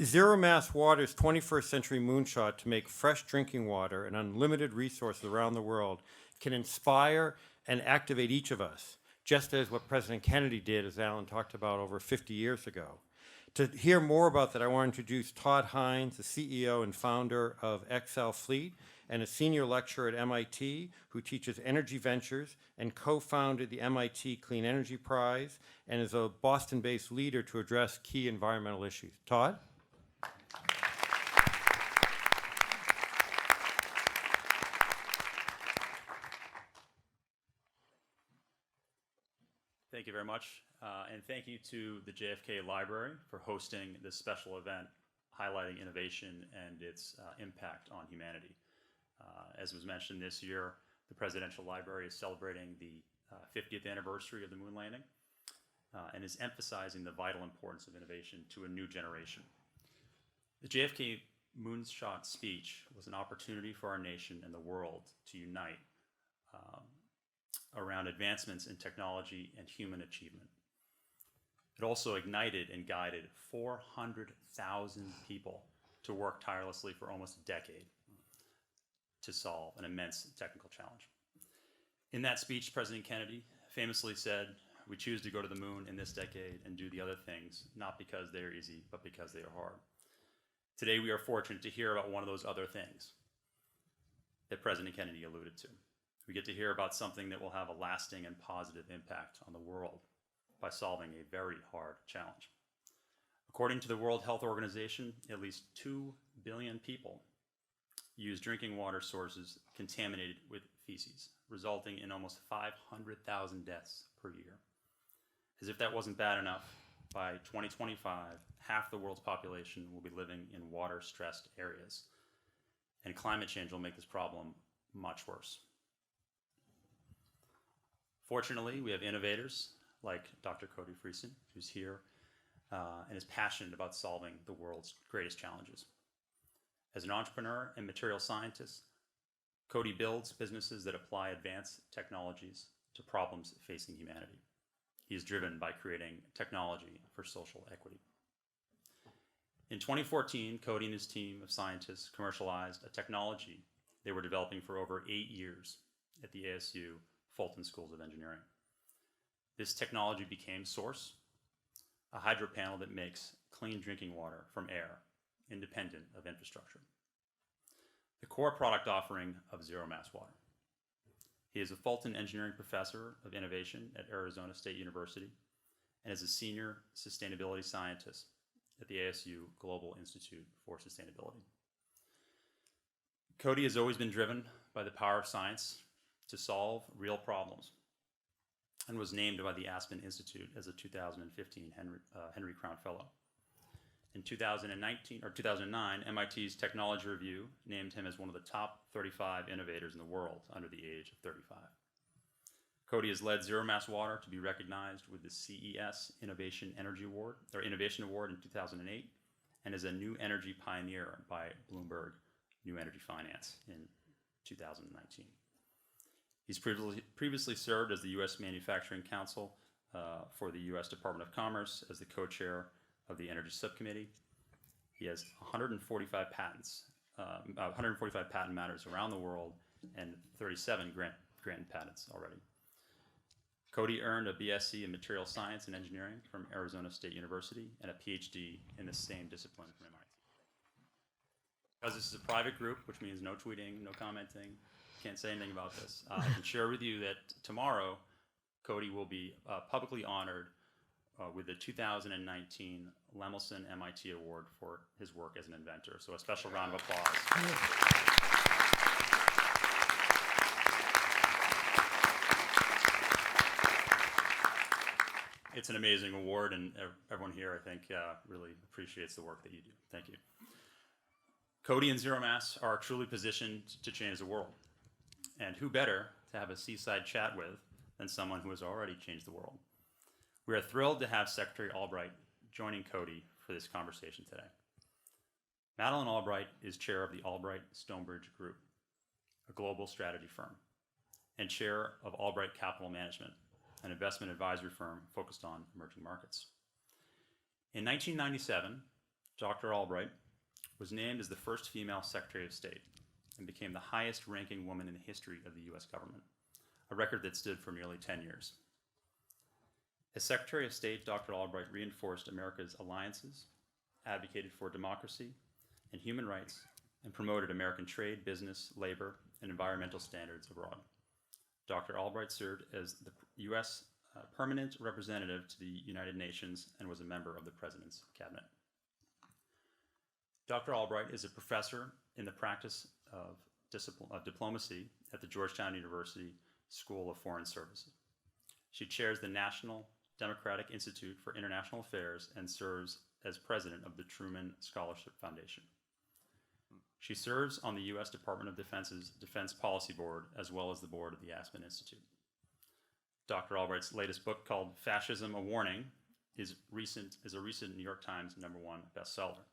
Zero Mass Water's 21st century moonshot to make fresh drinking water an unlimited resource around the world can inspire and activate each of us, just as what President Kennedy did, as Alan talked about, over 50 years ago. To hear more about that, I want to introduce Todd Hines, the CEO and founder of XL Fleet, and a senior lecturer at MIT who teaches energy ventures and co-founded the MIT Clean Energy Prize and is a Boston-based leader to address key environmental issues. Todd? Thank you very much, and thank you to the JFK Library for hosting this special event highlighting innovation and its impact on humanity. As was mentioned this year, the Presidential Library is celebrating the 50th anniversary of the moon landing and is emphasizing the vital importance of innovation to a new generation. The JFK Moonshot speech was an opportunity for our nation and the world to unite around advancements in technology and human achievement. It also ignited and guided 400,000 people to work tirelessly for almost a decade to solve an immense technical challenge. In that speech, President Kennedy famously said, "We choose to go to the moon in this decade and do the other things, not because they are easy, but because they are hard." Today, we are fortunate to hear about one of those other things that President Kennedy alluded to. We get to hear about something that will have a lasting and positive impact on the world by solving a very hard challenge. According to the World Health Organization, at least 2 billion people use drinking water sources contaminated with feces, resulting in almost 500,000 deaths per year. As if that wasn't bad enough, by 2025, half the world's population will be living in water-stressed areas, and climate change will make this problem much worse. Fortunately, we have innovators like Dr. Cody Friesen, who's here and is passionate about solving the world's greatest challenges. As an entrepreneur and material scientist, Cody builds businesses that apply advanced technologies to problems facing humanity. He is driven by creating technology for social equity. In 2014, Cody and his team of scientists commercialized a technology they were developing for over 8 years at the ASU Fulton Schools of Engineering. This technology became SOURCE, a hydropanel that makes clean drinking water from air, independent of infrastructure. The core product offering of Zero Mass Water. He is a Fulton Engineering Professor of Innovation at Arizona State University and is a Senior Sustainability Scientist at the ASU Global Institute for Sustainability. Cody has always been driven by the power of science to solve real problems and was named by the Aspen Institute as a 2015 Henry Crown Fellow. In 2009, MIT's Technology Review named him as one of the top 35 innovators in the world under the age of 35. Cody has led Zero Mass Water to be recognized with the CES Innovation Award in 2008 and as a New Energy Pioneer by Bloomberg New Energy Finance in 2019. He's previously served as the U.S. Manufacturing Council for the U.S. Department of Commerce as the co-chair of the Energy Subcommittee. He has 145 patents, 145 patent matters around the world, and 37 granted patents already. Cody earned a BSc in Material Science and Engineering from Arizona State University and a PhD in the same discipline from MIT. Because this is a private group, which means no tweeting, no commenting, can't say anything about this, I can share with you that tomorrow, Cody will be publicly honored with the 2019 Lemelson MIT Award for his work as an inventor. So a special round of applause. It's an amazing award, and everyone here, I think, really appreciates the work that you do. Thank you. Cody and Zero Mass are truly positioned to change the world. And who better to have a seaside chat with than someone who has already changed the world? We are thrilled to have Secretary Albright joining Cody for this conversation today. Madeline Albright is chair of the Albright-Stonebridge Group, a global strategy firm, and chair of Albright Capital Management, an investment advisory firm focused on emerging markets. In 1997, Dr. Albright was named as the first female Secretary of State and became the highest ranking woman in the history of the U.S. government, a record that stood for nearly 10 years. As Secretary of State, Dr. Albright reinforced America's alliances, advocated for democracy and human rights, and promoted American trade, business, labor, and environmental standards abroad. Dr. Albright served as the U.S. Permanent Representative to the United Nations and was a member of the President's Cabinet. Dr. Albright is a professor in the practice of diplomacy at the Georgetown University School of Foreign Services. She chairs the National Democratic Institute for International Affairs and serves as president of the Truman Scholarship Foundation. She serves on the U.S. Department of Defense's Defense Policy Board, as well as the board of the Aspen Institute. Dr. Albright's latest book, called Fascism: A Warning, is a recent New York Times #1 bestseller.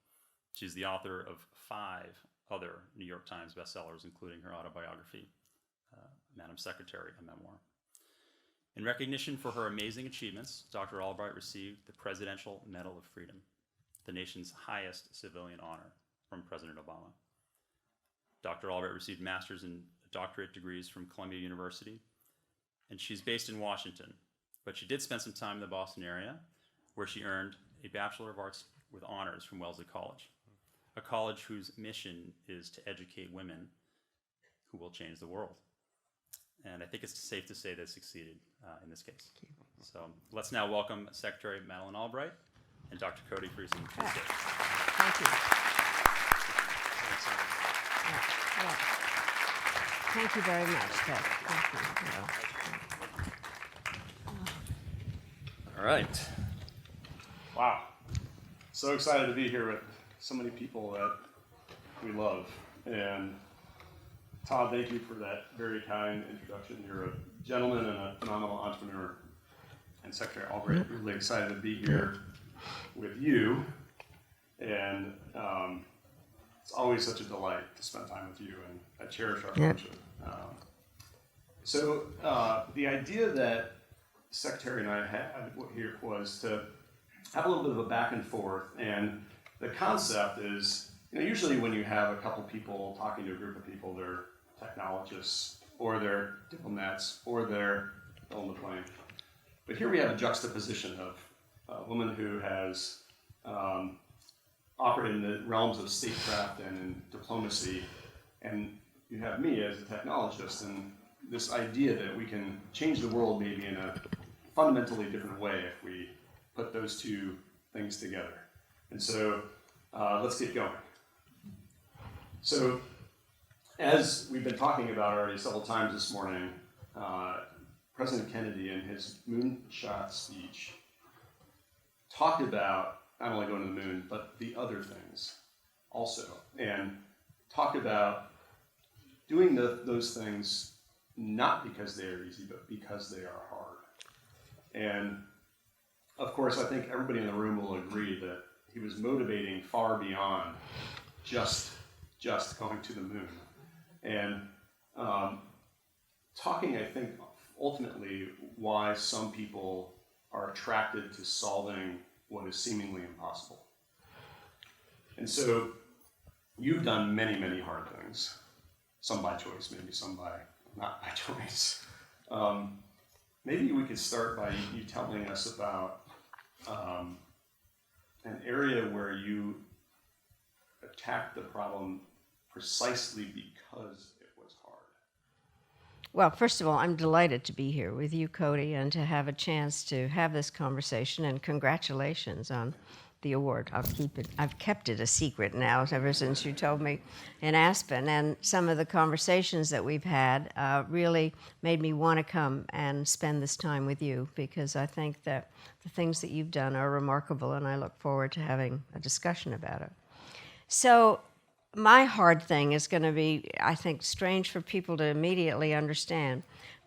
She's the author of 5 other New York Times bestsellers, including her autobiography, Madam Secretary, a memoir. In recognition for her amazing achievements, Dr. Albright received the Presidential Medal of Freedom, the nation's highest civilian honor, from President Obama. Dr. Albright received master's and doctorate degrees from Columbia University, and she's based in Washington, but she did spend some time in the Boston area, where she earned a Bachelor of Arts with honors from Wellesley College, a college whose mission is to educate women who will change the world. And I think it's safe to say they succeeded in this case. So let's now welcome Secretary Madeline Albright and Dr. Cody Friesen to the stage. Thank you. Yeah. Thank you very much, Ted. Thank you. All right. Wow. So excited to be here with so many people that we love. And Todd, thank you for that very kind introduction. You're a gentleman and a phenomenal entrepreneur. And Secretary Albright, really excited to be here with you. And it's always such a delight to spend time with you, and I cherish our friendship. So the idea that Secretary and I had here was to have a little bit of a back and forth, and the concept is, usually when you have a couple people talking to a group of people, they're technologists, or they're diplomats, or they're fill in the blank. But here we have a juxtaposition of a woman who has operated in the realms of statecraft and in diplomacy, and you have me as a technologist, and this idea that we can change the world maybe in a fundamentally different way if we put those two things together. And so let's get going. So as we've been talking about already several times this morning, President Kennedy in his moonshot speech talked about not only going to the moon, but the other things also, and talked about doing those things not because they are easy, but because they are hard. And of course, I think everybody in the room will agree that he was motivating far beyond just going to the moon. And talking, I think, ultimately why some people are attracted to solving what is seemingly impossible. And so you've done many, many hard things, some by choice, maybe some by not by choice. Maybe we could start by you telling us about an area where you attacked the problem precisely because it was hard. Well, first of all, I'm delighted to be here with you, Cody, and to have a chance to have this conversation, and congratulations on the award. I've kept it a secret now ever since you told me in Aspen, and some of the conversations that we've had really made me want to come and spend this time with you, because I think that the things that you've done are remarkable, and I look forward to having a discussion about it. So my hard thing is going to be, I think, strange for people to immediately understand,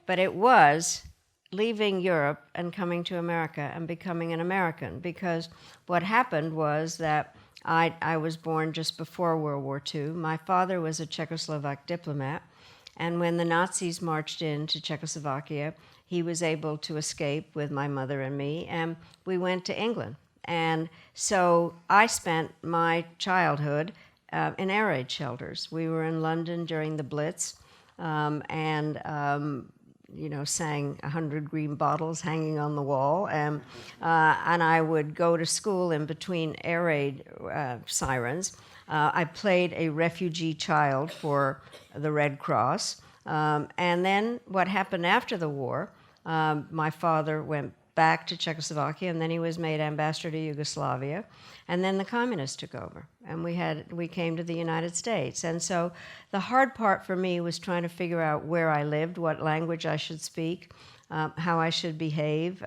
but it was leaving Europe and coming to America and becoming an American, because what happened was that I was born just before World War II. My father was a Czechoslovak diplomat, and when the Nazis marched into Czechoslovakia, he was able to escape with my mother and me, and we went to England. And so I spent my childhood in air raid shelters. We were in London during the Blitz, sang 100 Green Bottles hanging on the wall. And I would go to school in between air raid sirens. I played a refugee child for the Red Cross. And then what happened after the war, my father went back to Czechoslovakia, and then he was made ambassador to Yugoslavia, and then the communists took over, and we came to the United States. And so the hard part for me was trying to figure out where I lived, what language I should speak, how I should behave.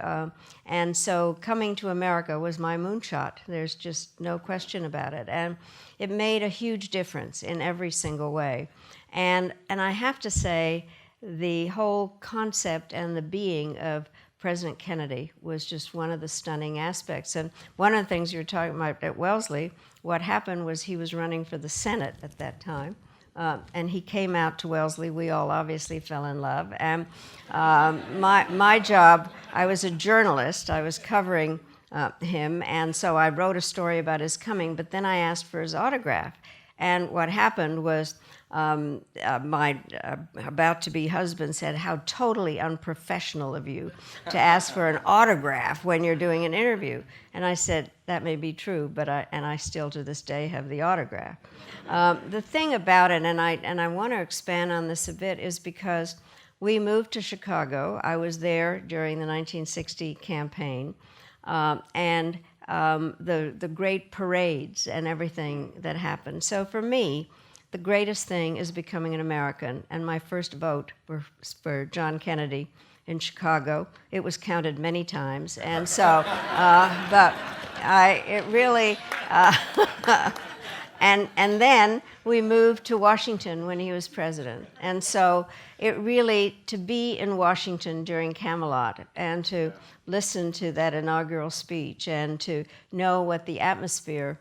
And so coming to America was my moonshot. There's just no question about it. And it made a huge difference in every single way. And I have to say, the whole concept and the being of President Kennedy was just one of the stunning aspects. And one of the things you were talking about at Wellesley, what happened was he was running for the Senate at that time. And he came out to Wellesley. We all obviously fell in love. And my job, I was a journalist. I was covering him. And so I wrote a story about his coming, but then I asked for his autograph. And what happened was my about-to-be husband said, "How totally unprofessional of you to ask for an autograph when you're doing an interview." And I said, "That may be true, but I still to this day have the autograph." The thing about it, and I want to expand on this a bit, is because we moved to Chicago. I was there during the 1960 campaign, and the great parades and everything that happened. So for me, the greatest thing is becoming an American, and my first vote was for John Kennedy in Chicago. It was counted many times, and so, but it really, and then we moved to Washington when he was president, and so it really, to be in Washington during Camelot and to listen to that inaugural speech and to know what the atmosphere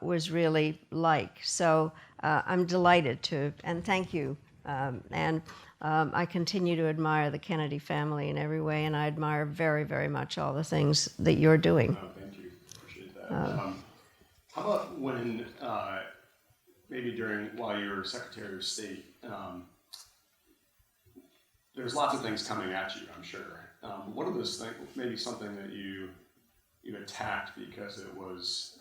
was really like. So I'm delighted to, and thank you. I continue to admire the Kennedy family in every way, and I admire very, very much all the things that you're doing. Oh, thank you. Appreciate that. How about when, maybe while you were Secretary of State, there's lots of things coming at you, I'm sure. What are those things, maybe something that you attacked because it was,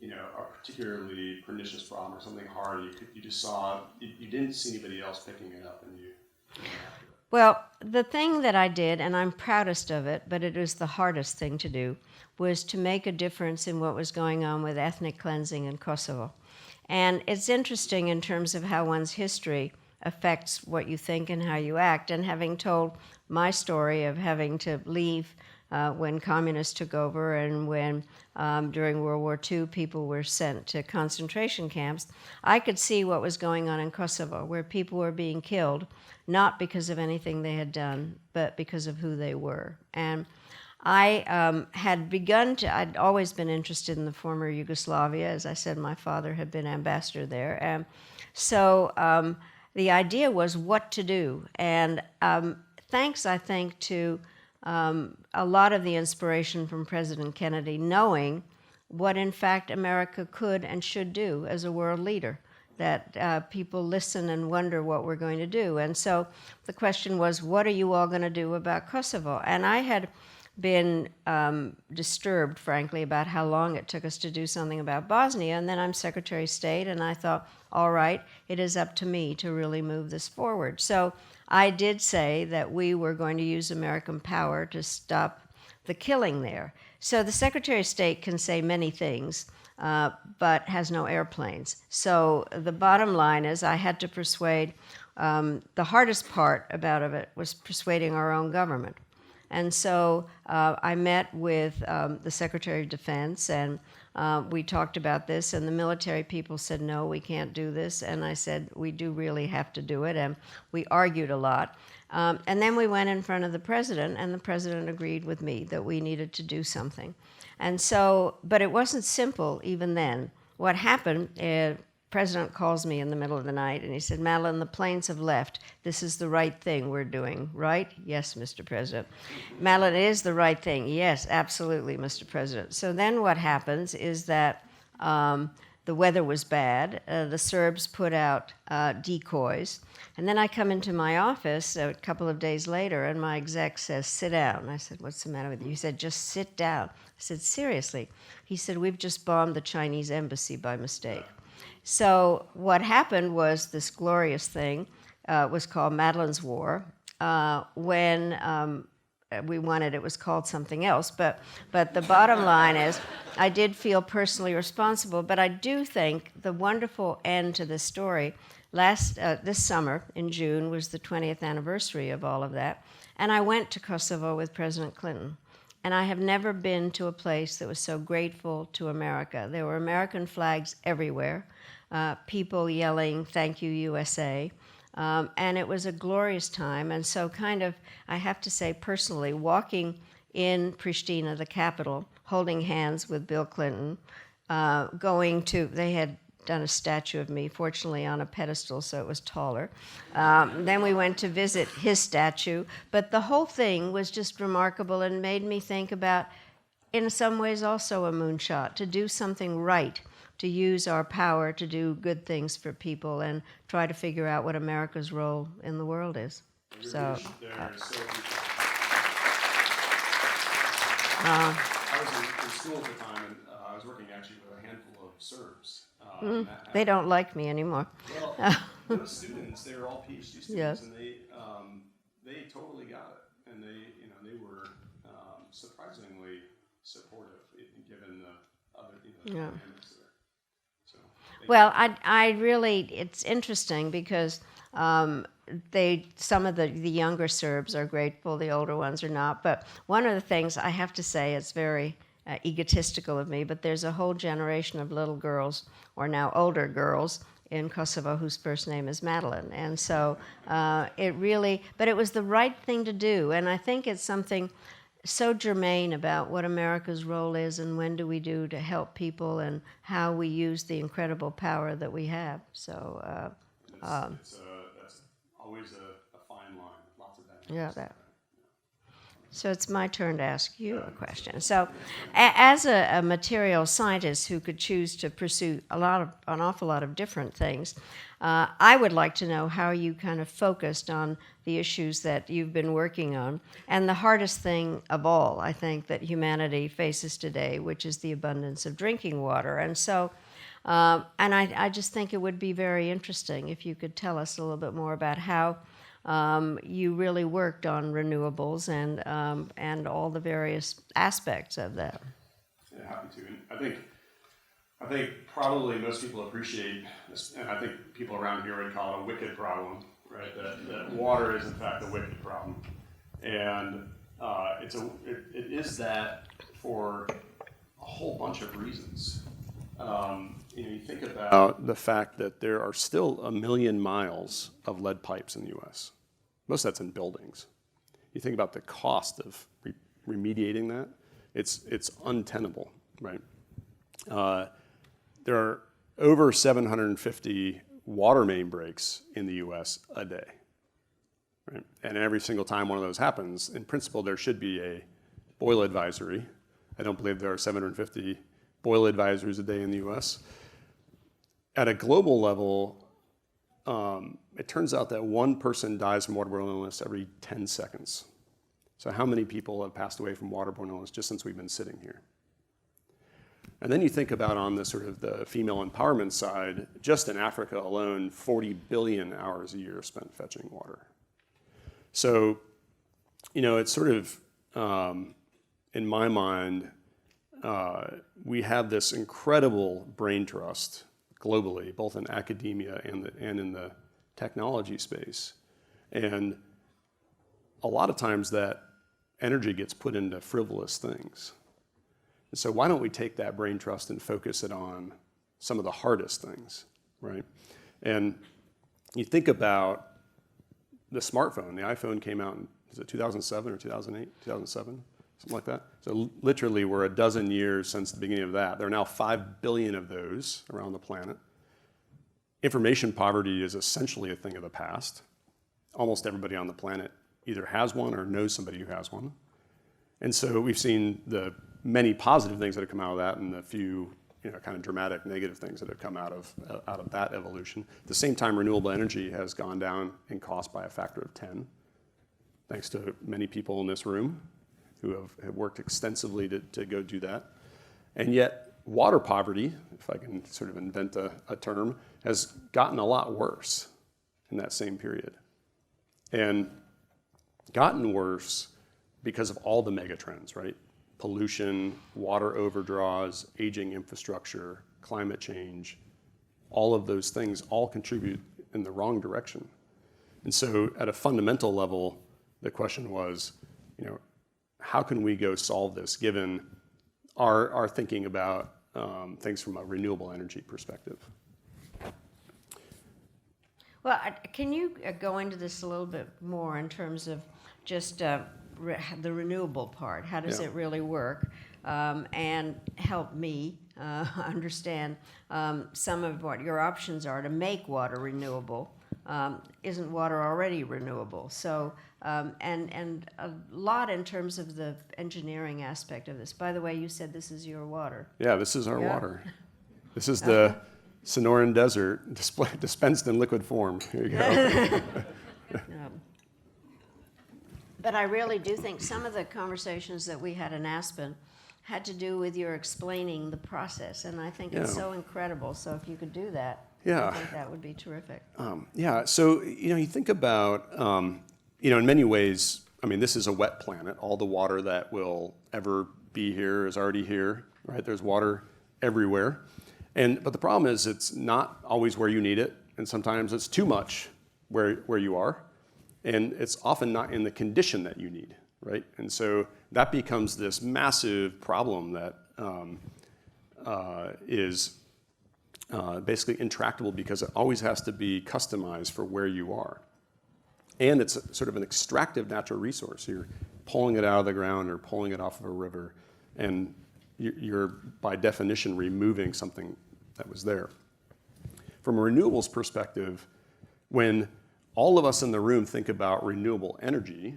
a particularly pernicious problem or something hard, you just saw, you didn't see anybody else picking it up, and you went after it? Well, the thing that I did, and I'm proudest of it, but it was the hardest thing to do, was to make a difference in what was going on with ethnic cleansing in Kosovo. And it's interesting in terms of how one's history affects what you think and how you act. And having told my story of having to leave when communists took over and when during World War II people were sent to concentration camps, I could see what was going on in Kosovo, where people were being killed, not because of anything they had done, but because of who they were. And I I'd always been interested in the former Yugoslavia. As I said, my father had been ambassador there. And so the idea was what to do. And thanks, I think, to a lot of the inspiration from President Kennedy, knowing what, in fact, America could and should do as a world leader, that people listen and wonder what we're going to do. And so the question was, what are you all going to do about Kosovo? And I had been disturbed, frankly, about how long it took us to do something about Bosnia. And then I'm Secretary of State, and I thought, all right, it is up to me to really move this forward. So I did say that we were going to use American power to stop the killing there. So the Secretary of State can say many things, but has no airplanes. So the bottom line is I had to persuade, the hardest part about it was persuading our own government. And so I met with the Secretary of Defense, and we talked about this, and the military people said, no, we can't do this. And I said, we do really have to do it, and we argued a lot. And then we went in front of the president, and the president agreed with me that we needed to do something. And so, but it wasn't simple even then. What happened, President calls me in the middle of the night, and he said, Madeleine, the planes have left. This is the right thing we're doing, right? Yes, Mr. President. Madeleine, it is the right thing. Yes, absolutely, Mr. President. So then what happens is that the weather was bad. The Serbs put out decoys. And then I come into my office a couple of days later, and my exec says, sit down. I said, what's the matter with you? He said, just sit down. I said, seriously? He said, we've just bombed the Chinese embassy by mistake. So what happened was this glorious thing was called Madeleine's War. When we won it, it was called something else. But the bottom line is, I did feel personally responsible. But I do think the wonderful end to this story, this summer in June was the 20th anniversary of all of that. And I went to Kosovo with President Clinton. And I have never been to a place that was so grateful to America. There were American flags everywhere, people yelling, thank you, USA. And it was a glorious time. And so kind of, I have to say personally, walking in Pristina, the capital, holding hands with Bill Clinton, they had done a statue of me, fortunately on a pedestal, so it was taller. Then we went to visit his statue. But the whole thing was just remarkable and made me think about, in some ways, also a moonshot, to do something right, to use our power to do good things for people and try to figure out what America's role in the world is. So. I was in school at the time, and I was working actually with a handful of Serbs. They don't like me anymore. Well, those students, they were all PhD students, Yes. and they totally got it, and they were surprisingly supportive, given the other dynamics there. So, well, I really, it's interesting because some of the younger Serbs are grateful, the older ones are not. But one of the things I have to say, it's very egotistical of me, but there's a whole generation of little girls, or now older girls, in Kosovo whose first name is Madeleine. And so but it was the right thing to do. And I think it's something so germane about what America's role is and when do we do to help people and how we use the incredible power that we have. So that's always a fine line, lots of that. yeah, that. So it's my turn to ask you a question. So as a material scientist who could choose to pursue an awful lot of different things, I would like to know how you kind of focused on the issues that you've been working on, and the hardest thing of all, I think, that humanity faces today, which is the abundance of drinking water. And so, and I just think it would be very interesting if you could tell us a little bit more about how you really worked on renewables and all the various aspects of that. Yeah, happy to. And I think probably most people appreciate this, and I think people around here would call it a wicked problem, right? That water is in fact a wicked problem, and it is that for a whole bunch of reasons. You think about the fact that there are still 1 million miles of lead pipes in the U.S. Most of that's in buildings. You think about the cost of remediating that; it's untenable, right? There are over 750 water main breaks in the U.S. a day, right? And every single time one of those happens, in principle, there should be a boil advisory. I don't believe there are 750 boil advisories a day in the U.S. At a global level, it turns out that one person dies from waterborne illness every 10 seconds. So how many people have passed away from waterborne illness just since we've been sitting here? And then you think about on the sort of the female empowerment side, just in Africa alone, 40 billion hours a year spent fetching water. So, it's sort of, in my mind, we have this incredible brain trust globally, both in academia and in the technology space. And a lot of times that energy gets put into frivolous things. And so why don't we take that brain trust and focus it on some of the hardest things, right? And you think about the smartphone. The iPhone came out in, is it 2007 or 2008, 2007? Something like that. So literally we're 12 years since the beginning of that. There are now 5 billion of those around the planet. information poverty is essentially a thing of the past. Almost everybody on the planet either has one or knows somebody who has one. And so we've seen the many positive things that have come out of that and the few kind of dramatic negative things that have come out of that evolution. At the same time, renewable energy has gone down in cost by a factor of 10, thanks to many people in this room who have worked extensively to go do that. And yet, water poverty, if I can sort of invent a term, has gotten a lot worse in that same period. And gotten worse because of all the megatrends, right? Pollution, water overdraws, aging infrastructure, climate change, all of those things all contribute in the wrong direction. And so at a fundamental level, the question was, how can we go solve this given our thinking about things from a renewable energy perspective? Well, can you go into this a little bit more in terms of just the renewable part? How does it really work? And help me understand some of what your options are to make water renewable. Isn't water already renewable? So, and a lot in terms of the engineering aspect of this. By the way, you said this is your water. Yeah, this is our water. This is the Sonoran Desert dispensed in liquid form. Here you go. But I really do think some of the conversations that we had in Aspen had to do with your explaining the process, and I think it's so incredible. So if you could do that, I think that would be terrific. So you think about, in many ways, I mean, this is a wet planet. All the water that will ever be here is already here, right? There's water everywhere. But the problem is it's not always where you need it, and sometimes it's too much where you are, and it's often not in the condition that you need, right? And so that becomes this massive problem that is basically intractable because it always has to be customized for where you are. And it's sort of an extractive natural resource. You're pulling it out of the ground or pulling it off of a river, and you're by definition removing something that was there. From a renewables perspective, when all of us in the room think about renewable energy,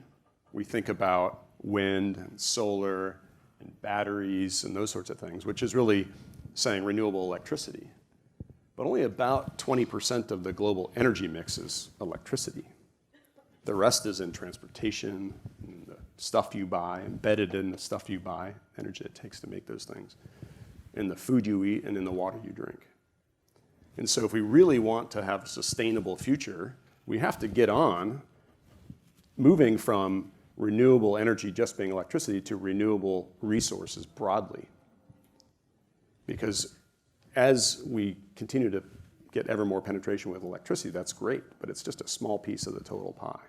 we think about wind and solar and batteries and those sorts of things, which is really saying renewable electricity. But only about 20% of the global energy mix is electricity. The rest is in transportation, and the stuff you buy, embedded in the stuff you buy, energy it takes to make those things, in the food you eat and in the water you drink. And so if we really want to have a sustainable future, we have to get on moving from renewable energy just being electricity to renewable resources broadly. Because as we continue to get ever more penetration with electricity, that's great, but it's just a small piece of the total pie.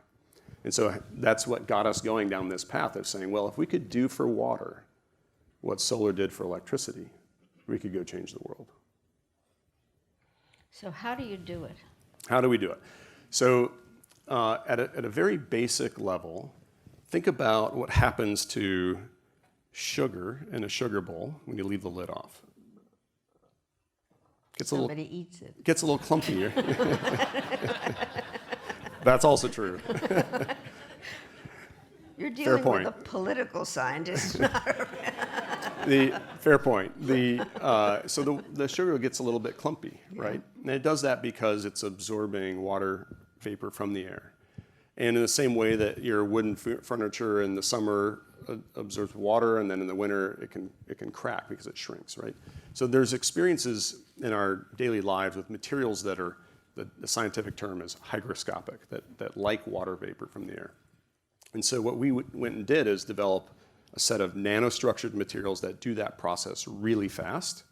And so that's what got us going down this path of saying, well, if we could do for water what solar did for electricity, we could go change the world. So how do you do it? How do we do it? So at a very basic level, think about what happens to sugar in a sugar bowl when you leave the lid off. Somebody eats it. Gets a little clumpy. That's also true. You're dealing with a political scientist, not Fair point. So the sugar gets a little bit clumpy, right? And it does that because it's absorbing water vapor from the air. And in the same way that your wooden furniture in the summer absorbs water, and then in the winter it can crack because it shrinks, right? So there's experiences in our daily lives with materials that are, the scientific term is hygroscopic, that like water vapor from the air. And so what we went and did is develop a set of nanostructured materials that do that process really fast.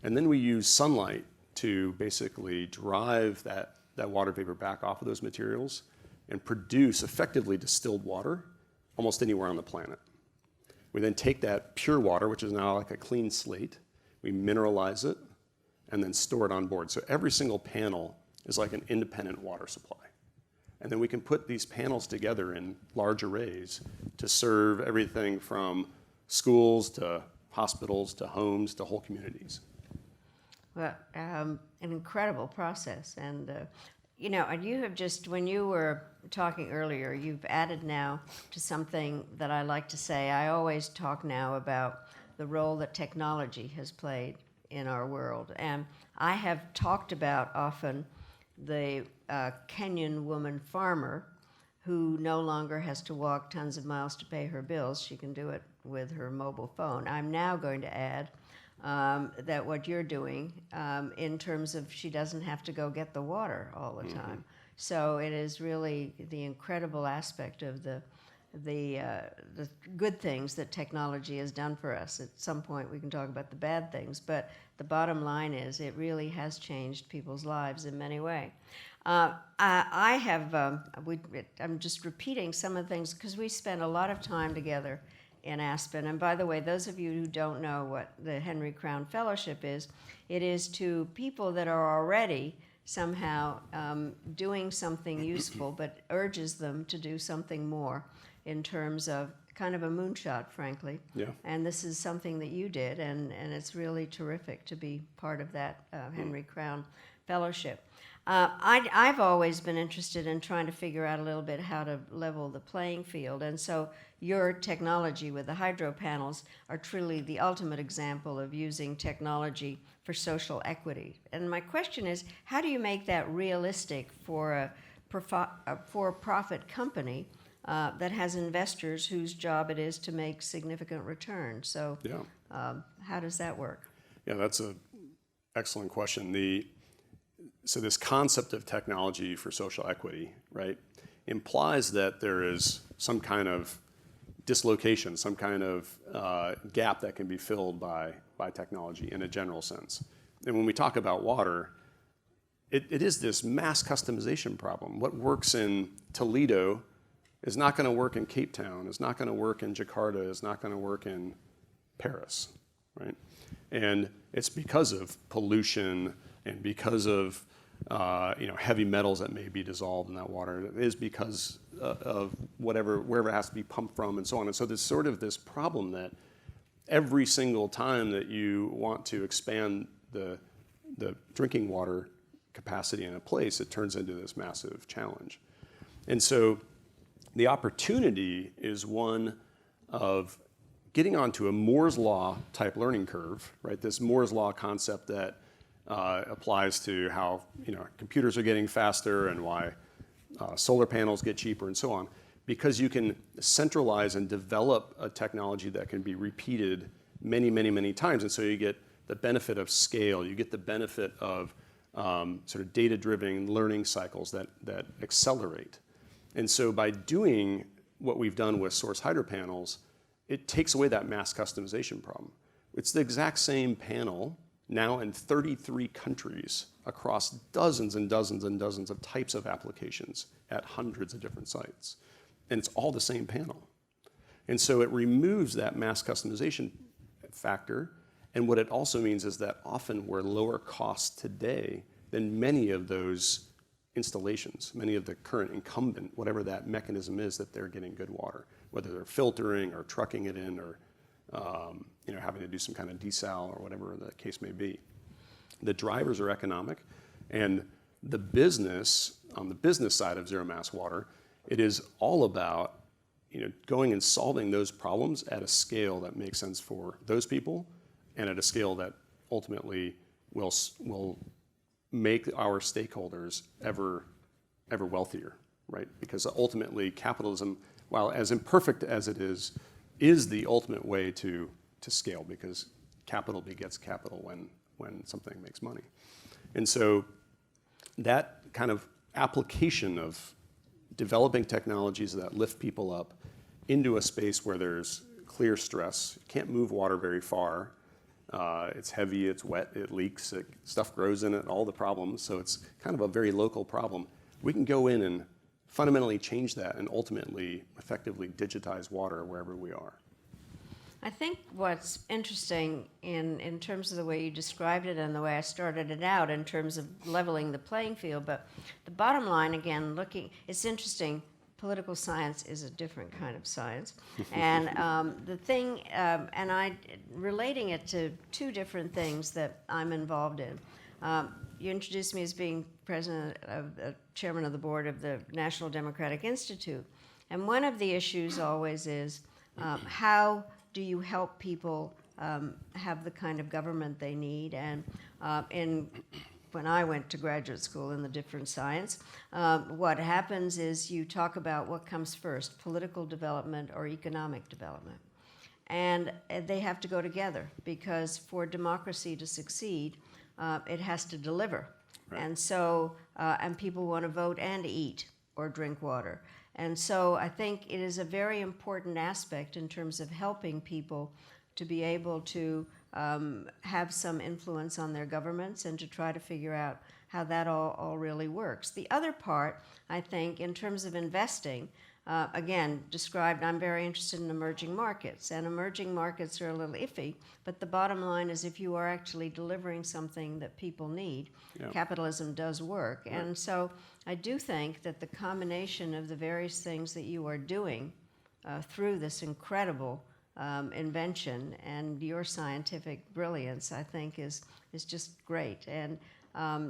And then we use sunlight to basically drive that water vapor back off of those materials and produce effectively distilled water almost anywhere on the planet. We then take that pure water, which is now like a clean slate, we mineralize it, and then store it on board. So every single panel is like an independent water supply. And then we can put these panels together in large arrays to serve everything from schools to hospitals to homes to whole communities. Well, an incredible process. And, and you have just, when you were talking earlier, you've added now to something that I like to say. I always talk now about the role that technology has played in our world. And I have talked about often the Kenyan woman farmer who no longer has to walk tons of miles to pay her bills. She can do it with her mobile phone. I'm now going to add that what you're doing in terms of she doesn't have to go get the water all the time. So it is really the incredible aspect of the good things that technology has done for us. At some point we can talk about the bad things, but the bottom line is it really has changed people's lives in many ways. I'm just repeating some of the things because we spent a lot of time together in Aspen. And by the way, those of you who don't know what the Henry Crown Fellowship is, it is to people that are already somehow doing something useful, but urges them to do something more in terms of kind of a moonshot, frankly. Yeah. And this is something that you did, and it's really terrific to be part of that Henry Crown Fellowship. I've always been interested in trying to figure out a little bit how to level the playing field, and so your technology with the hydropanels are truly the ultimate example of using technology for social equity. And my question is, how do you make that realistic for a for-profit company that has investors whose job it is to make significant returns? So how does that work? Yeah, that's an excellent question. So this concept of technology for social equity, right, implies that there is some kind of dislocation, some kind of gap that can be filled by technology in a general sense. And when we talk about water, it is this mass customization problem. What works in Toledo is not going to work in Cape Town, is not going to work in Jakarta, is not going to work in Paris, right? And it's because of pollution and because of heavy metals that may be dissolved in that water. It is because of wherever it has to be pumped from and so on. And so there's sort of this problem that every single time that you want to expand the drinking water capacity in a place, it turns into this massive challenge. And so the opportunity is one of getting onto a Moore's Law type learning curve, right? This Moore's Law concept that applies to how computers are getting faster and why solar panels get cheaper and so on, because you can centralize and develop a technology that can be repeated many, many, many times. And so you get the benefit of scale, you get the benefit of sort of data-driven learning cycles that accelerate. And so by doing what we've done with SOURCE Hydropanels, it takes away that mass customization problem. It's the exact same panel now in 33 countries across dozens and dozens and dozens of types of applications at hundreds of different sites. And it's all the same panel. And so it removes that mass customization factor. And what it also means is that often we're lower cost today than many of those installations, many of the current incumbent, whatever that mechanism is that they're getting good water, whether they're filtering or trucking it in or having to do some kind of desal or whatever the case may be. The drivers are economic, and the business, on the business side of zero mass water, it is all about going and solving those problems at a scale that makes sense for those people and at a scale that ultimately will make our stakeholders ever wealthier, right? Because ultimately capitalism, while as imperfect as it is the ultimate way to scale, because capital begets capital when something makes money. And so that kind of application of developing technologies that lift people up into a space where there's clear stress, you can't move water very far, it's heavy, it's wet, it leaks, stuff grows in it, all the problems, so it's kind of a very local problem. We can go in and fundamentally change that and ultimately effectively digitize water wherever we are. I think what's interesting in terms of the way you described it and the way I started it out in terms of leveling the playing field, but the bottom line, again, it's interesting, political science is a different kind of science. And the thing, and relating it to two different things that I'm involved in. You introduced me as being chairman of the board of the National Democratic Institute. And one of the issues always is how do you help people have the kind of government they need? And when I went to graduate school in the different science, what happens is you talk about what comes first, political development or economic development. And they have to go together, because for democracy to succeed, it has to deliver. Right. And so, and people want to vote and eat or drink water. And so I think it is a very important aspect in terms of helping people to be able to have some influence on their governments and to try to figure out how that all really works. The other part, I think, in terms of investing, again, described, I'm very interested in emerging markets, and emerging markets are a little iffy, but the bottom line is if you are actually delivering something that people need, capitalism does work. Right. And so I do think that the combination of the various things that you are doing through this incredible invention and your scientific brilliance, I think, is just great. And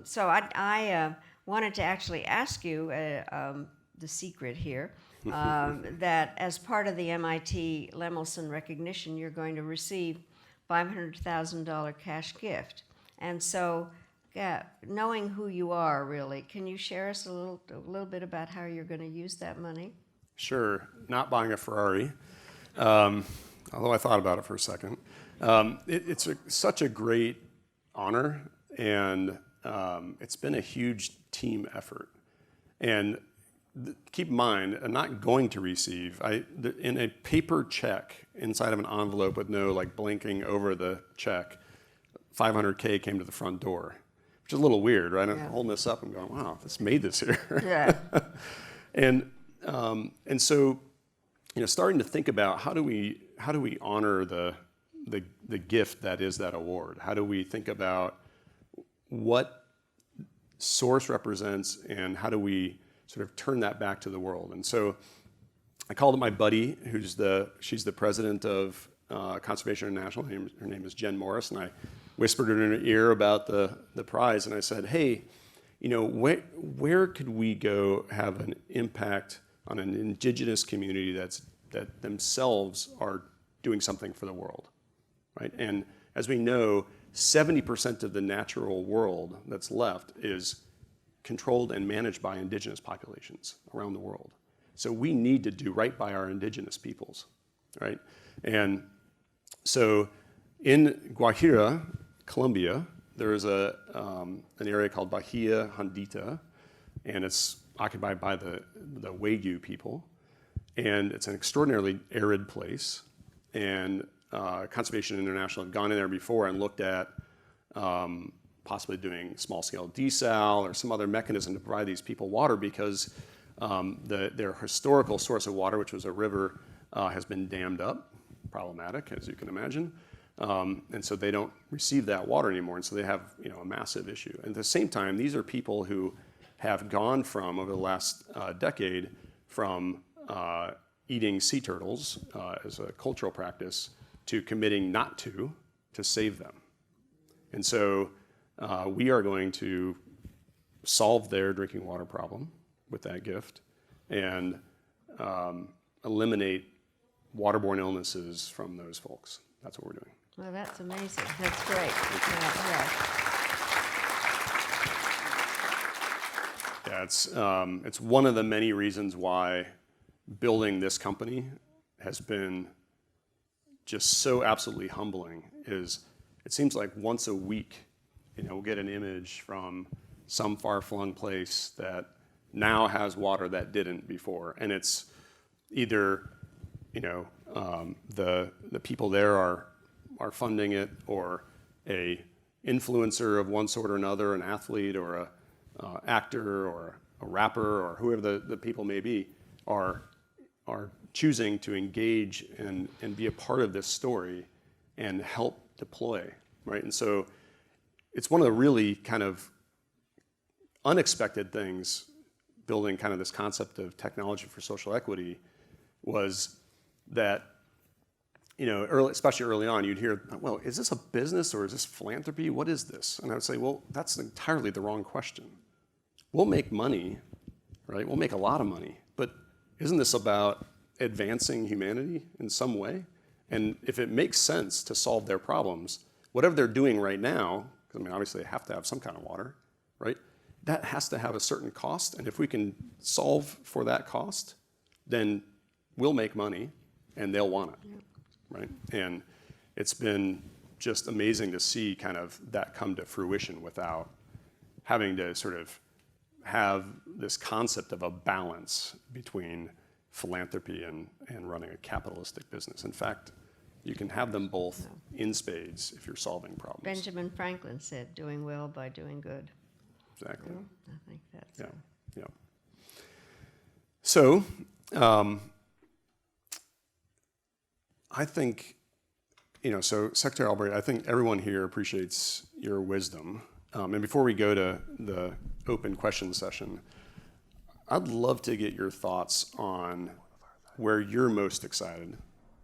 so I wanted to actually ask you the secret here, that as part of the MIT Lemelson recognition, you're going to receive $500,000 cash gift. And so, knowing who you are, really, can you share us a little bit about how you're going to use that money? Sure. Not buying a Ferrari, although I thought about it for a second. It's such a great honor, and it's been a huge team effort. And keep in mind, I'm not going to receive, in a paper check inside of an envelope with no blinking over the check, $500K came to the front door, which is a little weird, right? I'm holding this up and going, wow, this made this here. Yeah. And so, starting to think about how do we honor the gift that is that award? How do we think about what SOURCE represents, and how do we sort of turn that back to the world? And so I called up my buddy, she's the president of Conservation International. Her name is Jen Morris, and I whispered in her ear about the prize, and I said, hey, where could we go have an impact on an indigenous community that themselves are doing something for the world, right? And as we know, 70% of the natural world that's left is controlled and managed by indigenous populations around the world. So we need to do right by our indigenous peoples, right? And so in Guajira, Colombia, there is an area called Bahia Hondita, and it's occupied by the Wagyu people. And it's an extraordinarily arid place. And Conservation International had gone in there before and looked at possibly doing small-scale desal or some other mechanism to provide these people water, because their historical source of water, which was a river, has been dammed up, problematic, as you can imagine. And so they don't receive that water anymore, and so they have a massive issue. And at the same time, these are people who have gone from, over the last decade, from eating sea turtles as a cultural practice to committing not to save them. And so we are going to solve their drinking water problem with that gift and eliminate waterborne illnesses from those folks. That's what we're doing. Well, that's amazing. That's great. Yeah, it's one of the many reasons why building this company has been just so absolutely humbling. Is it seems like once a week, we'll get an image from some far-flung place that now has water that didn't before, and it's either the people there are funding it, or a influencer of one sort or another, an athlete or a actor or a rapper or whoever the people may be, are choosing to engage and be a part of this story and help deploy, right? And so it's one of the really kind of unexpected things building kind of this concept of technology for social equity was that, especially early on, you'd hear, well, is this a business or is this philanthropy? What is this? And I would say, well, that's entirely the wrong question. We'll make money, right? We'll make a lot of money, but isn't this about advancing humanity in some way? And if it makes sense to solve their problems, whatever they're doing right now, because obviously they have to have some kind of water, right? That has to have a certain cost, and if we can solve for that cost, then we'll make money, and they'll want it, right? And it's been just amazing to see kind of that come to fruition without having to sort of have this concept of a balance between philanthropy and running a capitalistic business. In fact, you can have them both in spades if you're solving problems. Benjamin Franklin said, doing well by doing good. Exactly. I think that's... Yeah. So, I think, so Secretary Albright, I think everyone here appreciates your wisdom. And before we go to the open question session, I'd love to get your thoughts on where you're most excited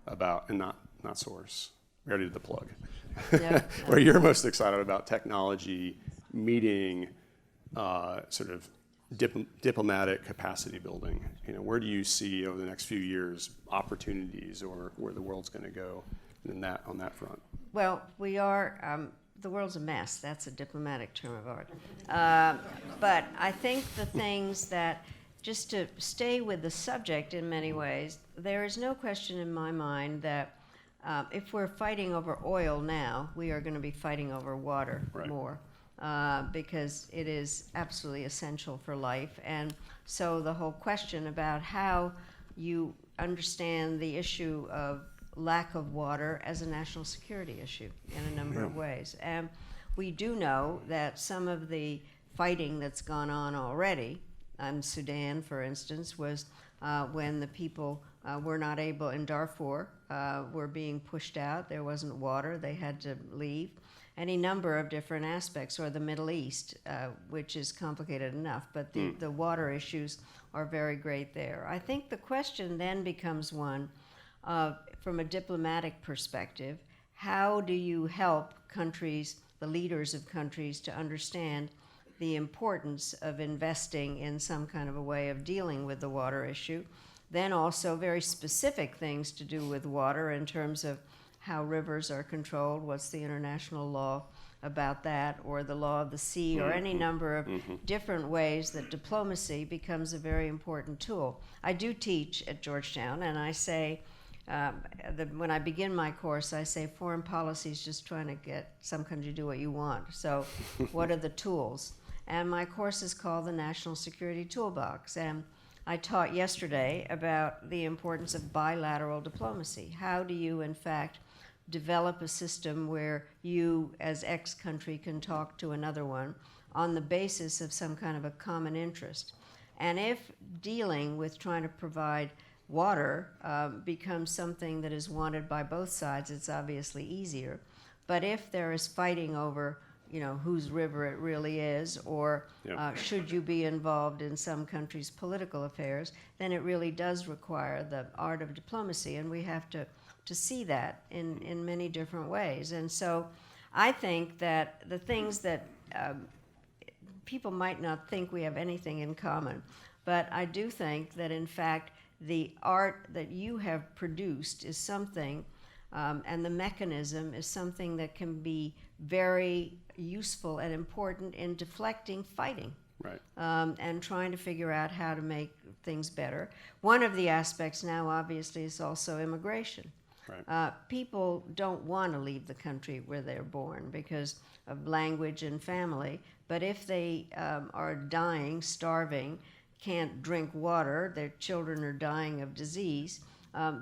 about, and not SOURCE. We already did the plug. Yeah. Where you're most excited about technology meeting sort of diplomatic capacity building. Where do you see over the next few years opportunities, or where the world's going to go on that front? Well, we are, the world's a mess. That's a diplomatic term of art. But I think the things that, just to stay with the subject in many ways, there is no question in my mind that if we're fighting over oil now, we are going to be fighting over water more. Because it is absolutely essential for life. And so the whole question about how you understand the issue of lack of water as a national security issue in a number of ways. And we do know that some of the fighting that's gone on already, in Sudan, for instance, was when the people were not able, in Darfur, were being pushed out. There wasn't water. They had to leave. Any number of different aspects, or the Middle East, which is complicated enough, but the water issues are very great there. I think the question then becomes one of, from a diplomatic perspective, how do you help countries, the leaders of countries, to understand the importance of investing in some kind of a way of dealing with the water issue? Then also very specific things to do with water in terms of how rivers are controlled, what's the international law about that, or the law of the sea, or any number of different ways that diplomacy becomes a very important tool. I do teach at Georgetown, and I say, when I begin my course, I say foreign policy is just trying to get some country to do what you want. So what are the tools? And my course is called the National Security Toolbox. And I taught yesterday about the importance of bilateral diplomacy. How do you, in fact, develop a system where you, as X country, can talk to another one on the basis of some kind of a common interest? And if dealing with trying to provide water becomes something that is wanted by both sides, it's obviously easier. But if there is fighting over, whose river it really is, or should you be involved in some country's political affairs, then it really does require the art of diplomacy, and we have to see that in many different ways. And so I think that the things that people might not think we have anything in common, but I do think that, in fact, the art that you have produced is something, and the mechanism is something that can be very useful and important in deflecting fighting. Right. And trying to figure out how to make things better. One of the aspects now, obviously, is also immigration. Right. People don't want to leave the country where they're born because of language and family, but if they are dying, starving, can't drink water, their children are dying of disease,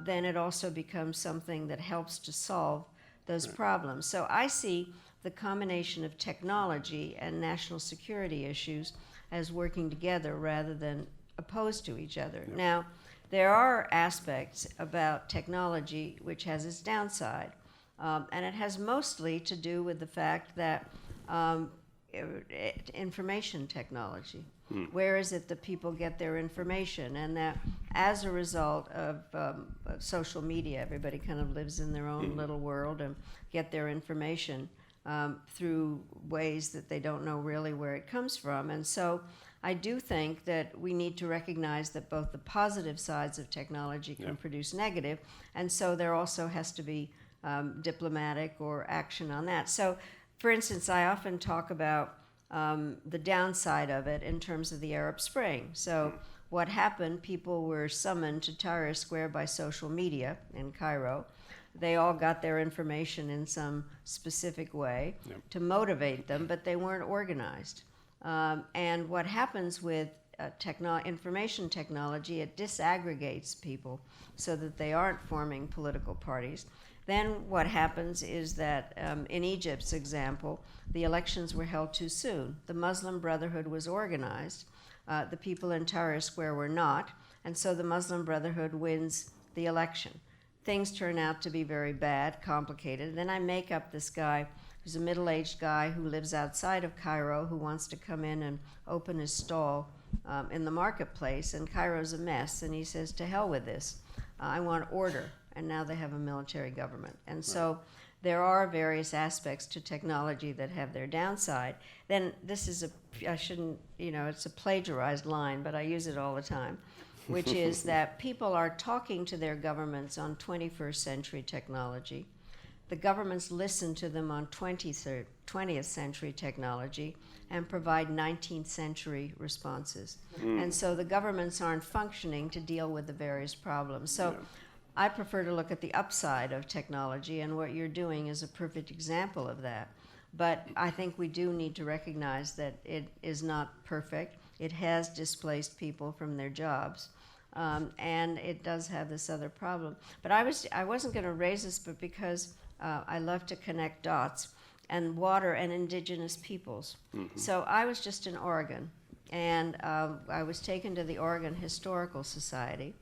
then it also becomes something that helps to solve those problems. So I see the combination of technology and national security issues as working together rather than opposed to each other. Yep. Now, there are aspects about technology which has its downside, and it has mostly to do with the fact that information technology. Where is it that people get their information? And that as a result of social media, everybody kind of lives in their own little world and get their information through ways that they don't know really where it comes from. And so I do think that we need to recognize that both the positive sides of technology can produce negative, and so there also has to be diplomatic or action on that. So, for instance, I often talk about the downside of it in terms of the Arab Spring. So what happened, people were summoned to Tahrir Square by social media in Cairo. They all got their information in some specific way to motivate them, but they weren't organized. And what happens with information technology, it disaggregates people so that they aren't forming political parties. Then what happens is that in Egypt's example, the elections were held too soon. The Muslim Brotherhood was organized. The people in Tahrir Square were not, and so the Muslim Brotherhood wins the election. Things turn out to be very bad, complicated. Then I make up this guy who's a middle-aged guy who lives outside of Cairo who wants to come in and open his stall in the marketplace, and Cairo's a mess, and he says, to hell with this. I want order. And now they have a military government. And so there are various aspects to technology that have their downside. Then this is it's a plagiarized line, but I use it all the time, which is that people are talking to their governments on 21st century technology. The governments listen to them on 20th century technology and provide 19th century responses. And so the governments aren't functioning to deal with the various problems. So I prefer to look at the upside of technology, and what you're doing is a perfect example of that. But I think we do need to recognize that it is not perfect. It has displaced people from their jobs, and it does have this other problem. But I wasn't going to raise this, but because I love to connect dots, and water and indigenous peoples. So I was just in Oregon, and I was taken to the Oregon Historical Society.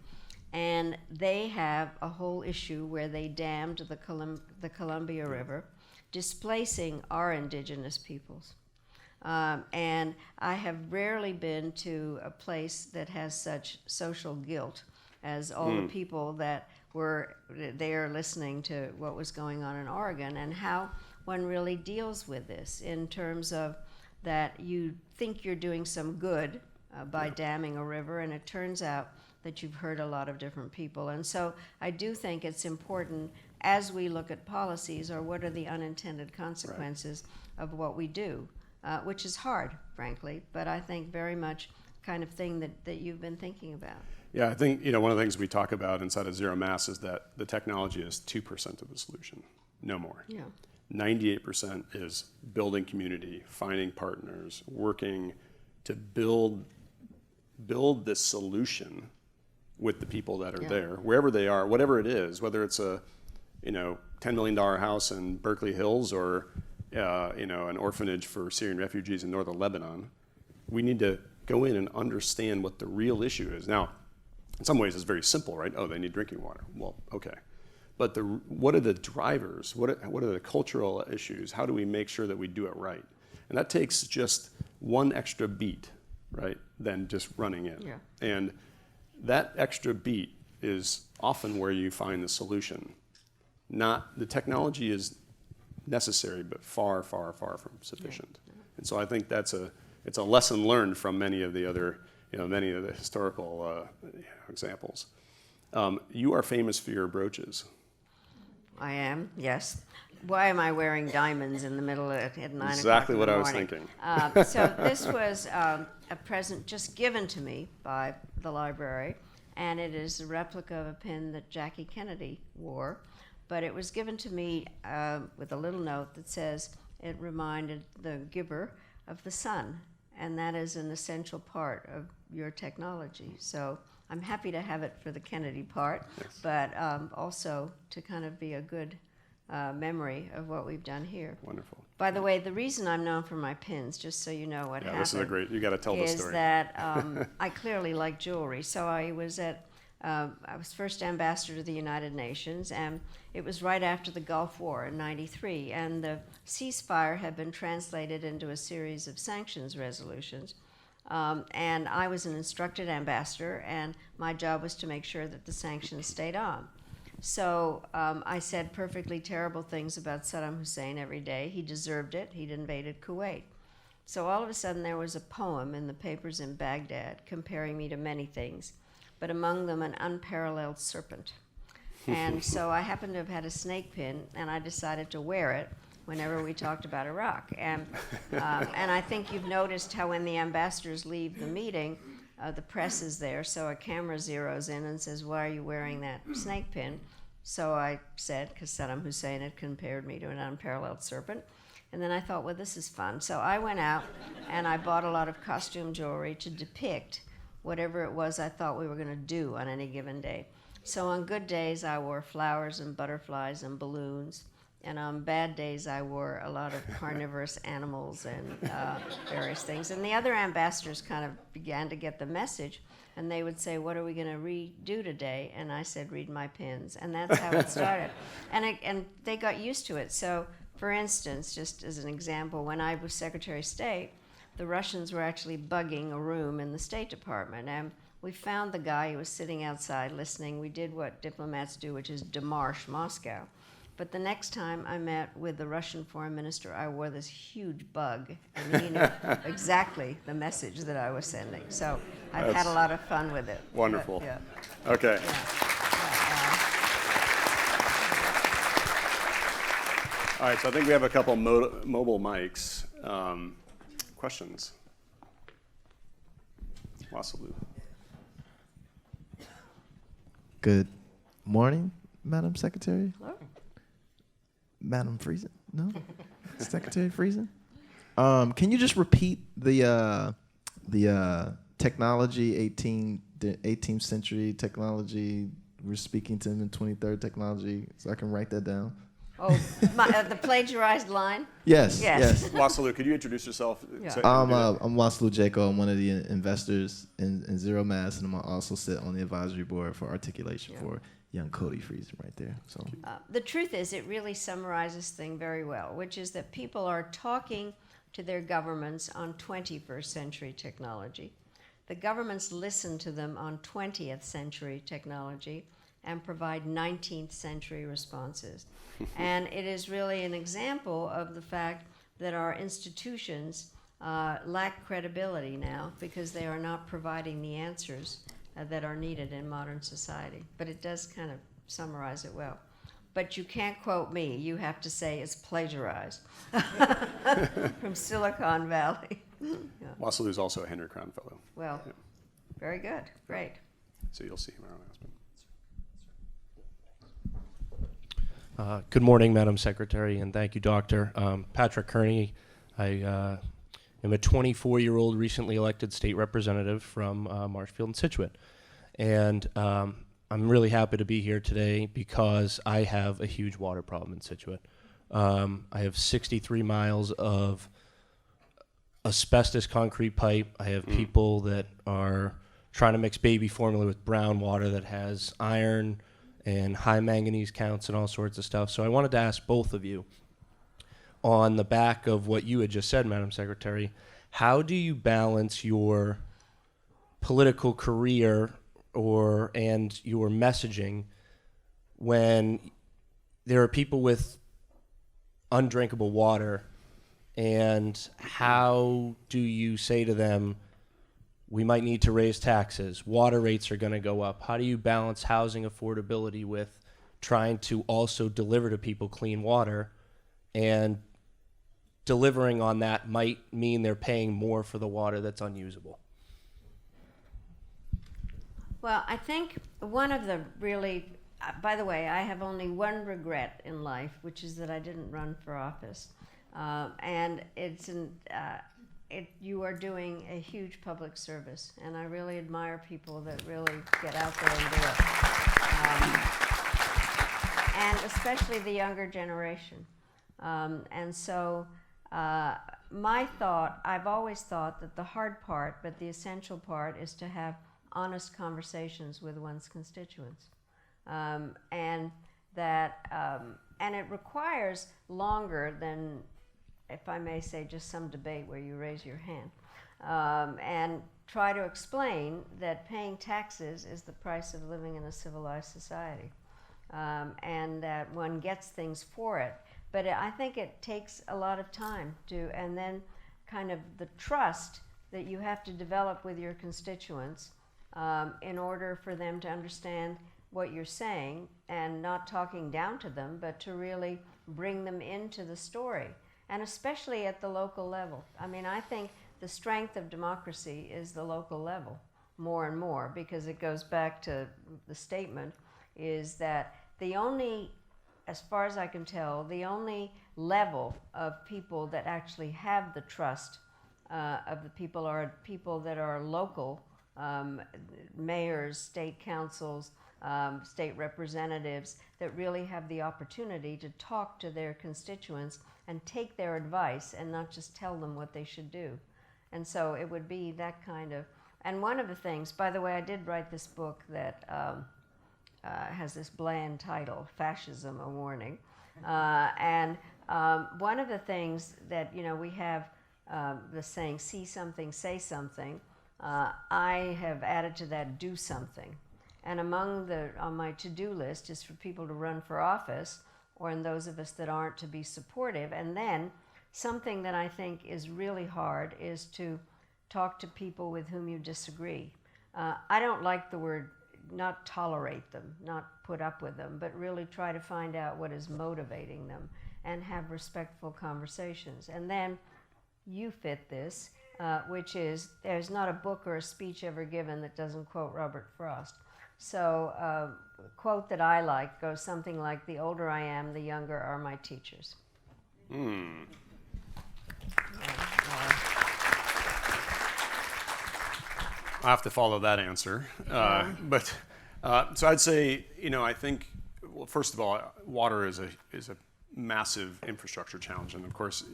And they have a whole issue where they dammed the Columbia River, displacing our indigenous peoples. And I have rarely been to a place that has such social guilt as all the people that were there listening to what was going on in Oregon, and how one really deals with this in terms of that you think you're doing some good by damming a river, and it turns out that you've hurt a lot of different people. And so I do think it's important as we look at policies, or what are the unintended consequences of what we do, which is hard, frankly, but I think very much kind of thing that you've been thinking about. Yeah, I think one of the things we talk about inside of Zero Mass is that the technology is 2% of the solution, no more. Yeah. 98% is building community, finding partners, working to build this solution with the people that are there, wherever they are, whatever it is, whether it's a $10 million house in Berkeley Hills or an orphanage for Syrian refugees in northern Lebanon. We need to go in and understand what the real issue is. Now, in some ways, it's very simple, right? Oh, they need drinking water. Well, okay. But what are the drivers? What are the cultural issues? How do we make sure that we do it right? And that takes just one extra beat, right, than just running in. Yeah. And that extra beat is often where you find the solution. The technology is necessary, but far, far, far from sufficient. Yeah. And so I think it's a lesson learned from many of the other, many of the historical examples. You are famous for your brooches. I am, yes. Why am I wearing diamonds in the middle at 9 o'clock in the morning? Exactly what I was thinking. So this was a present just given to me by the library, and it is a replica of a pin that Jackie Kennedy wore, but it was given to me with a little note that says it reminded the giver of the sun, and that is an essential part of your technology. So I'm happy to have it for the Kennedy part, yes, but also to kind of be a good memory of what we've done here. Wonderful. By the way, the reason I'm known for my pins, just so you know what happened, this is you got to tell the story. Is that I clearly like jewelry. So I was at I was first ambassador to the United Nations, and it was right after the Gulf War in '93, and the ceasefire had been translated into a series of sanctions resolutions. And I was an instructed ambassador, and my job was to make sure that the sanctions stayed on. So I said perfectly terrible things about Saddam Hussein every day. He deserved it. He'd invaded Kuwait. So all of a sudden there was a poem in the papers in Baghdad comparing me to many things, but among them an unparalleled serpent. And so I happened to have had a snake pin, and I decided to wear it whenever we talked about Iraq. And I think you've noticed how when the ambassadors leave the meeting, the press is there, so a camera zeroes in and says, "Why are you wearing that snake pin?" So I said, because Saddam Hussein had compared me to an unparalleled serpent. And then I thought, well, this is fun. So I went out and I bought a lot of costume jewelry to depict whatever it was I thought we were going to do on any given day. So on good days, I wore flowers and butterflies and balloons. And on bad days, I wore a lot of carnivorous animals and various things. And the other ambassadors kind of began to get the message, and they would say, "What are we going to redo today?" And I said, "Read my pins." And that's how it started. And they got used to it. So, for instance, just as an example, when I was Secretary of State, the Russians were actually bugging a room in the State Department. And we found the guy who was sitting outside listening. We did what diplomats do, which is demarche Moscow. But the next time I met with the Russian foreign minister, I wore this huge bug, and he knew exactly the message that I was sending. So I've had a lot of fun with it. Wonderful. But, yeah. Okay. Yeah. All right, so I think we have a couple mobile mics. Questions? Wasselu. Good morning, Madam Secretary. Hello? Madam Friesen? No? Secretary Friesen? Can you just repeat the technology, 18th century technology? We're speaking to him in 23rd technology, so I can write that down. Oh, the plagiarized line? Yes. Yes. Wasselu, could you introduce yourself? Yeah. So you can do that. I'm Wasselu Jaco. I'm one of the investors in Zero Mass, and I'm also sit on the advisory board for articulation for young Cody Friesen right there. So The truth is, it really summarizes things very well, which is that people are talking to their governments on 21st century technology. The governments listen to them on 20th century technology and provide 19th century responses. And it is really an example of the fact that our institutions lack credibility now because they are not providing the answers that are needed in modern society. But it does kind of summarize it well. But you can't quote me. You have to say it's plagiarized from Silicon Valley. Yeah. Wasselu is also a Henry Crown Fellow. Well, very good. Great. So you'll see him around Aspen. Good morning, Madam Secretary, and thank you, Doctor. Patrick Kearney. I am a 24-year-old recently elected state representative from Marshfield and Scituate. And I'm really happy to be here today because I have a huge water problem in Scituate. I have 63 miles of asbestos concrete pipe. I have people that are trying to mix baby formula with brown water that has iron and high manganese counts and all sorts of stuff. So I wanted to ask both of you, on the back of what you had just said, Madam Secretary, how do you balance your political career and your messaging when there are people with undrinkable water, and how do you say to them, we might need to raise taxes, water rates are going to go up? How do you balance housing affordability with trying to also deliver to people clean water? And delivering on that might mean they're paying more for the water that's unusable. Well, I think one of the really, by the way, I have only one regret in life, which is that I didn't run for office. And you are doing a huge public service, and I really admire people that really get out there and do it. And especially the younger generation. And so I've always thought that the hard part, but the essential part, is to have honest conversations with one's constituents. And it requires longer than, if I may say, just some debate where you raise your hand and try to explain that paying taxes is the price of living in a civilized society, and that one gets things for it. But I think it takes a lot of time to, and then kind of the trust that you have to develop with your constituents in order for them to understand what you're saying, and not talking down to them, but to really bring them into the story, and especially at the local level. I mean, I think the strength of democracy is the local level more and more, because it goes back to the statement is that the only, as far as I can tell, the only level of people that actually have the trust of the people are people that are local, mayors, state councils, state representatives, that really have the opportunity to talk to their constituents and take their advice and not just tell them what they should do. And so it would be that kind of, and one of the things, by the way, I did write this book that has this bland title, Fascism, A Warning. One of the things that, we have the saying, see something, say something. I have added to that, do something. And on my to-do list is for people to run for office, or in those of us that aren't, to be supportive. And then something that I think is really hard is to talk to people with whom you disagree. I don't like the word, not tolerate them, not put up with them, but really try to find out what is motivating them and have respectful conversations. And then you fit this, which is, there's not a book or a speech ever given that doesn't quote Robert Frost. So a quote that I like goes something like, the older I am, the younger are my teachers. I have to follow that answer. So I'd say, I think, well, first of all, water is a massive infrastructure challenge. And of course,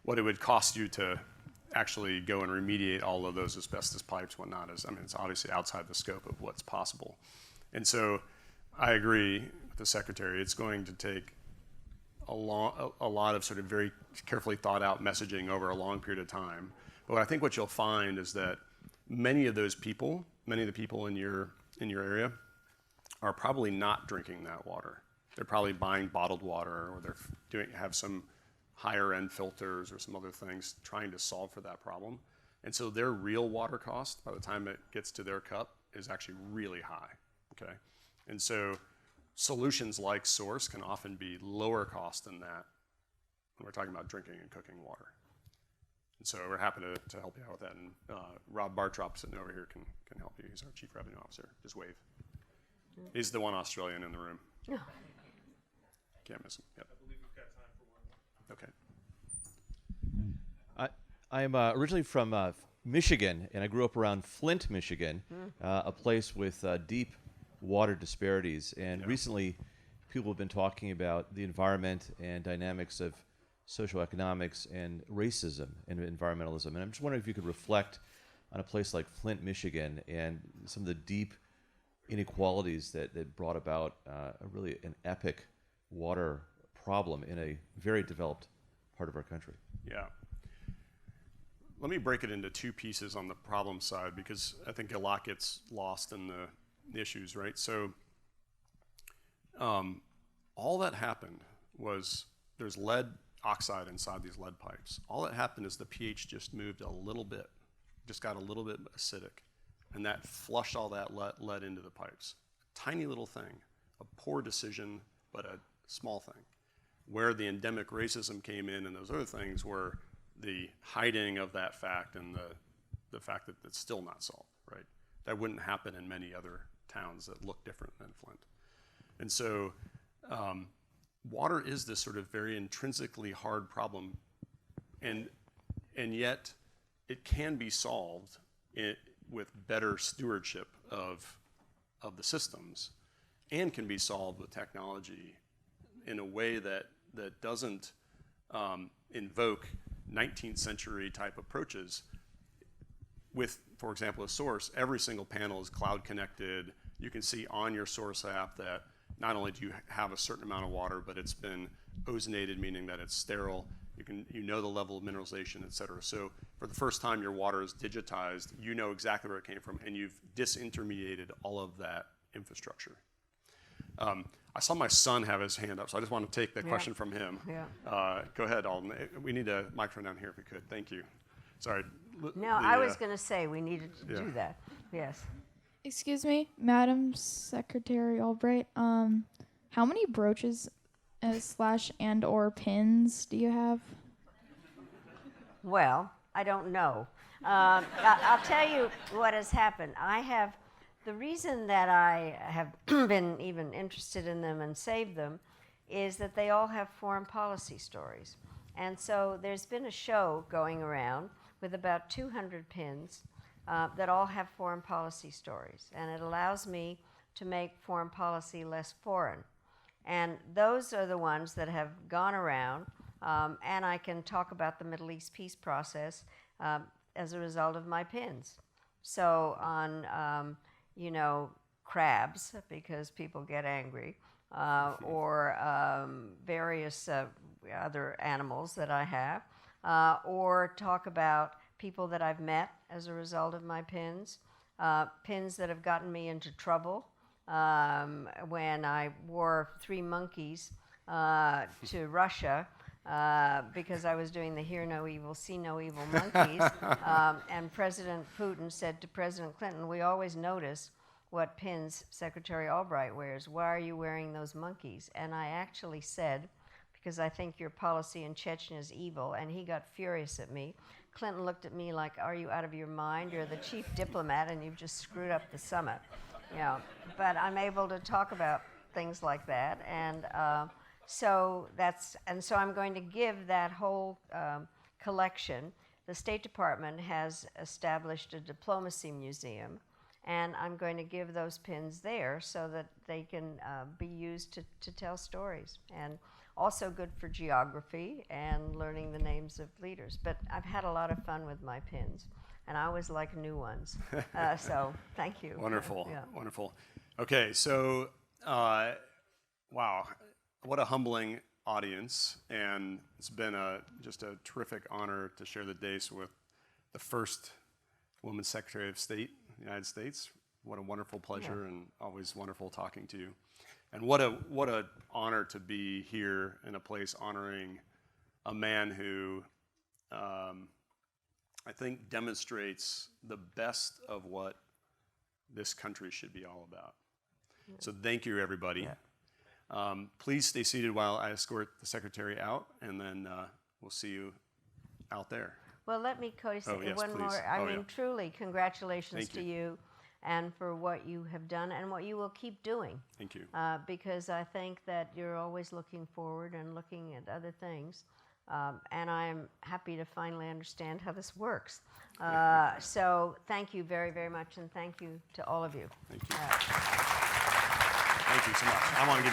what it would cost you to actually go and remediate all of those asbestos pipes, whatnot, it's obviously outside the scope of what's possible. And so I agree with the Secretary. It's going to take a lot of sort of very carefully thought out messaging over a long period of time. But I think what you'll find is that many of the people in your area are probably not drinking that water. They're probably buying bottled water, or they're have some higher end filters or some other things trying to solve for that problem. And so their real water cost by the time it gets to their cup is actually really high, okay? And so solutions like SOURCE can often be lower cost than that when we're talking about drinking and cooking water. And so we're happy to help you out with that. And Rob Bartrop sitting over here can help you. He's our Chief Revenue Officer. Just wave. He's the one Australian in the room. Can't miss him. Yep. I believe we've got time for one more. Okay. I'm originally from Michigan, and I grew up around Flint, Michigan, a place with deep water disparities. And recently, people have been talking about the environment and dynamics of socioeconomics and racism and environmentalism. And I'm just wondering if you could reflect on a place like Flint, Michigan, and some of the deep inequalities that brought about really an epic water problem in a very developed part of our country. Yeah. Let me break it into two pieces on the problem side, because I think a lot gets lost in the issues, right? So all that happened was there's lead oxide inside these lead pipes. All that happened is the pH just moved a little bit, just got a little bit acidic, and that flushed all that lead into the pipes. Tiny little thing, a poor decision, but a small thing. Where the endemic racism came in and those other things were the hiding of that fact and the fact that it's still not solved, right? That wouldn't happen in many other towns that look different than Flint. And so water is this sort of very intrinsically hard problem, and yet it can be solved with better stewardship of the systems, and can be solved with technology in a way that doesn't invoke 19th century type approaches. with, for example, a SOURCE, every single panel is cloud connected. You can see on your SOURCE app that not only do you have a certain amount of water, but it's been ozonated, meaning that it's sterile. You know the level of mineralization, et cetera. So for the first time, your water is digitized. You know exactly where it came from, and you've disintermediated all of that infrastructure. I saw my son have his hand up, so I just want to take the question from him. Yeah. Go ahead, Alden. We need a microphone down here if we could. Thank you. Sorry. No, I was going to say we needed to do that. Yes. Excuse me, Madam Secretary Albright. How many brooches /and/or pins do you have? Well, I don't know. I'll tell you what has happened. The reason that I have been even interested in them and saved them is that they all have foreign policy stories. And so there's been a show going around with about 200 pins that all have foreign policy stories. And it allows me to make foreign policy less foreign. And those are the ones that have gone around, and I can talk about the Middle East peace process as a result of my pins. So on, crabs, because people get angry, or various other animals that I have, or talk about people that I've met as a result of my pins, pins that have gotten me into trouble. When I wore 3 monkeys to Russia because I was doing the hear no evil, see no evil monkeys. And President Putin said to President Clinton, we always notice what pins Secretary Albright wears. Why are you wearing those monkeys? And I actually said, because I think your policy in Chechnya is evil, and he got furious at me. Clinton looked at me like, are you out of your mind? You're the chief diplomat and you've just screwed up the summit. But I'm able to talk about things like that, and so I'm going to give that whole collection. The State Department has established a diplomacy museum, and I'm going to give those pins there so that they can be used to tell stories, and also good for geography and learning the names of leaders. But I've had a lot of fun with my pins. And I always like new ones. So thank you. Wonderful. Yeah. Wonderful. Okay, so wow, what a humbling audience, and it's been just a terrific honor to share the dais with the first woman Secretary of State in the United States. What a wonderful pleasure, and always wonderful talking to you. And what a honor to be here in a place honoring a man who I think demonstrates the best of what this country should be all about. Yeah. So thank you, everybody. Yeah. Please stay seated while I escort the secretary out, and then we'll see you out there. Well, let me, Cody, say one more. I mean, truly, congratulations to you and for what you have done and what you will keep doing. Thank you. Because I think that you're always looking forward and looking at other things. And I'm happy to finally understand how this works. So thank you very, very much, and thank you to all of you. Thank you. Thank you so much. I want to give you